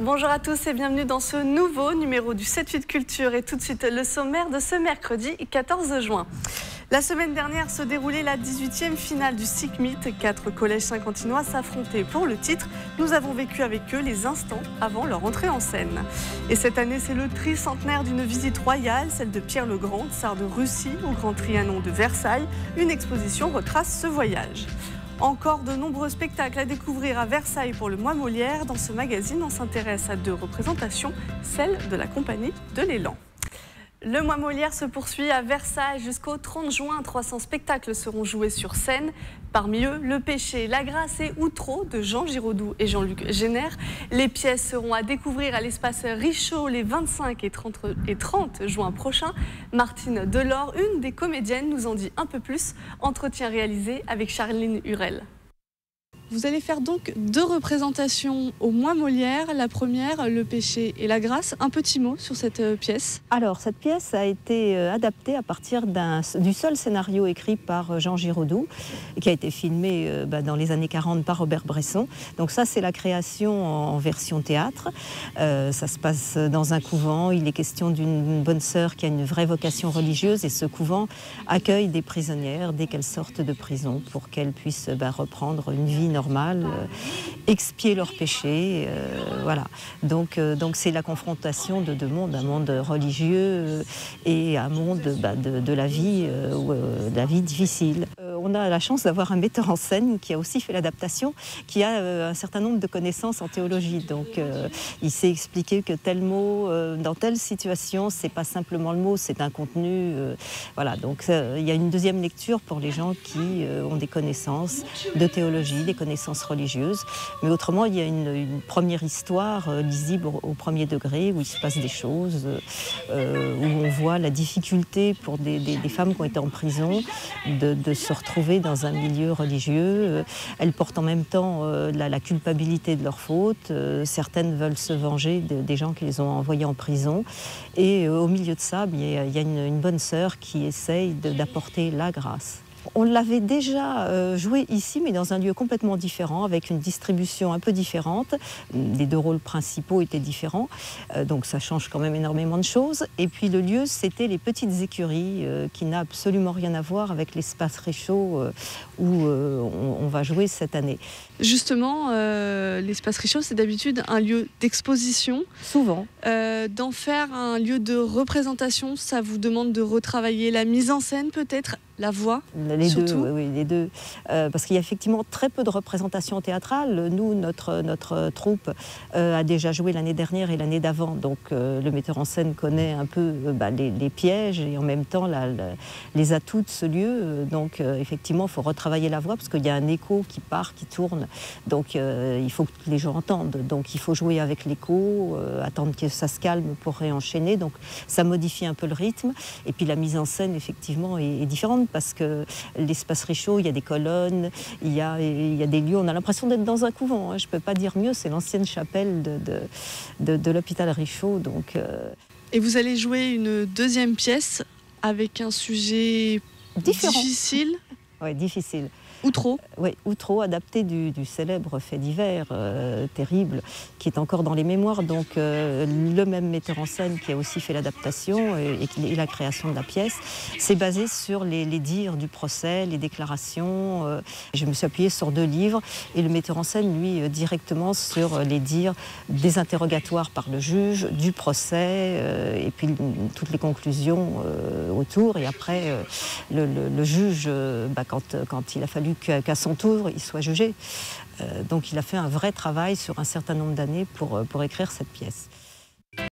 Bonjour à tous et bienvenue dans ce nouveau numéro du 7-8 Culture. Et tout de suite, le sommaire de ce mercredi 14 juin. La semaine dernière se déroulait la 18e finale du SICMIT. 4 collèges saint-quentinois s'affrontaient pour le titre. Nous avons vécu avec eux les instants avant leur entrée en scène. Et cette année, c'est le tricentenaire d'une visite royale, celle de Pierre le Grand, tsar de Russie, au Grand Trianon de Versailles. Une exposition retrace ce voyage. Encore de nombreux spectacles à découvrir à Versailles pour le mois Molière. Dans ce magazine, on s'intéresse à 2 représentations, celle de la compagnie de l'Élan. Le mois Molière se poursuit à Versailles jusqu'au 30 juin. 300 spectacles seront joués sur scène. Parmi eux, Le Péché, La Grâce et Outreau de Jean Giraudoux et Jean-Luc Génère. Les pièces seront à découvrir à l'espace Richaud les 25 et 30 juin prochains. Martine Delors, une des comédiennes, nous en dit un peu plus. Entretien réalisé avec Charline Hurel. Vous allez faire donc 2 représentations au mois Molière. La première, Le Péché et la Grâce. Un petit mot sur cette pièce. Alors, cette pièce a été adaptée à partir du seul scénario écrit par Jean Giraudoux, qui a été filmé dans les années 40 par Robert Bresson. Donc ça, c'est la création en version théâtre. Ça se passe dans un couvent. Il est question d'une bonne sœur qui a une vraie vocation religieuse et ce couvent accueille des prisonnières dès qu'elles sortent de prison pour qu'elles puissent reprendre une vie normale, expier leurs péchés, voilà. Donc c'est la confrontation de 2 mondes, un monde religieux et un monde de la vie difficile. On a la chance d'avoir un metteur en scène qui a aussi fait l'adaptation, qui a un certain nombre de connaissances en théologie. Donc il sait expliquer que tel mot, dans telle situation, c'est pas simplement le mot, c'est un contenu. Voilà. Donc il y a une deuxième lecture pour les gens qui ont des connaissances de théologie, des connaissances religieuses. Mais autrement, il y a une première histoire lisible au premier degré, où il se passe des choses, où on voit la difficulté pour des femmes qui ont été en prison de se retrouver dans un milieu religieux. Elles portent en même temps la culpabilité de leurs fautes. Certaines veulent se venger des gens qui les ont envoyées en prison. Et au milieu de ça, il y a une bonne sœur qui essaye d'apporter la grâce. On l'avait déjà joué ici, mais dans un lieu complètement différent, avec une distribution un peu différente. Les 2 rôles principaux étaient différents, donc ça change quand même énormément de choses. Et puis le lieu, c'était les Petites Écuries, qui n'a absolument rien à voir avec l'espace Richaud où on va jouer cette année. Justement, l'espace Richaud, c'est d'habitude un lieu d'exposition. Souvent. D'en faire un lieu de représentation, ça vous demande de retravailler la mise en scène peut-être, la voix, les surtout. Oui, les 2. Parce qu'il y a effectivement très peu de représentations théâtrales. Nous, notre troupe a déjà joué l'année dernière et l'année d'avant. Donc le metteur en scène connaît un peu les pièges et en même temps les atouts de ce lieu. Donc effectivement, il faut retravailler la voix parce qu'il y a un écho qui part, qui tourne. Donc il faut que les gens entendent. Donc il faut jouer avec l'écho, attendre que ça se calme pour réenchaîner. Donc ça modifie un peu le rythme. Et puis la mise en scène, effectivement, est différente. Parce que l'espace Richaud, il y a des colonnes, il y a des lieux, on a l'impression d'être dans un couvent, hein. Je ne peux pas dire mieux, c'est l'ancienne chapelle de l'hôpital Richaud. Donc, Et vous allez jouer une 2e pièce avec un sujet difficile. Oui, difficile. Outreau. Oui, Outreau, adapté du célèbre fait divers terrible, qui est encore dans les mémoires. Donc le même metteur en scène qui a aussi fait l'adaptation et la création de la pièce, c'est basé sur les dires du procès, les déclarations. Je me suis appuyée sur 2 livres et le metteur en scène, lui, directement sur les dires des interrogatoires par le juge, du procès, et puis toutes les conclusions autour. Et après, le juge, quand il a fallu qu'à son tour, il soit jugé. Donc il a fait un vrai travail sur un certain nombre d'années pour écrire cette pièce.